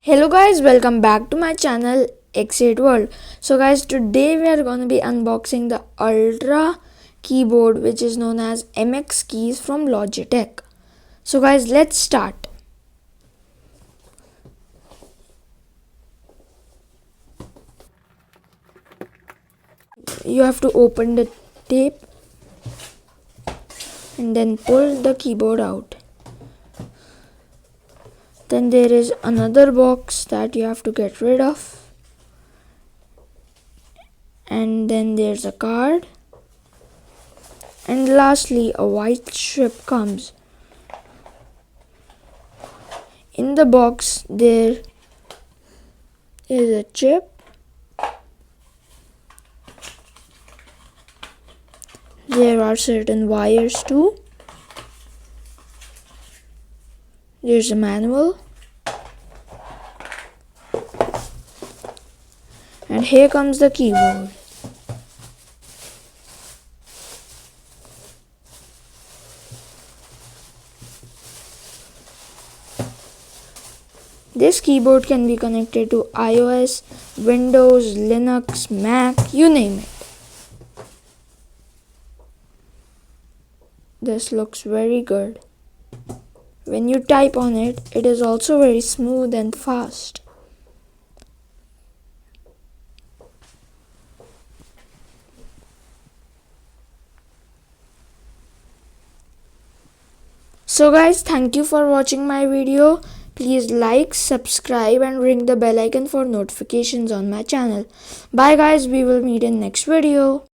Hello guys, welcome back to my channel X8World. So guys, today we are going to be unboxing the Ultra keyboard which is known as MX Keys from Logitech. So guys, let's start. You have to open the tape and then pull the keyboard out. Then there is another box that you have to get rid of. And then there's a card. And lastly, a white strip comes. In the box, there is a chip. There are certain wires too. There's a manual. And here comes the keyboard. This keyboard can be connected to iOS, Windows, Linux, Mac, you name it. This looks very good. When you type on it, it is also very smooth and fast. So guys, thank you for watching my video. Please like, subscribe and ring the bell icon for notifications on my channel. Bye guys, we will meet in next video.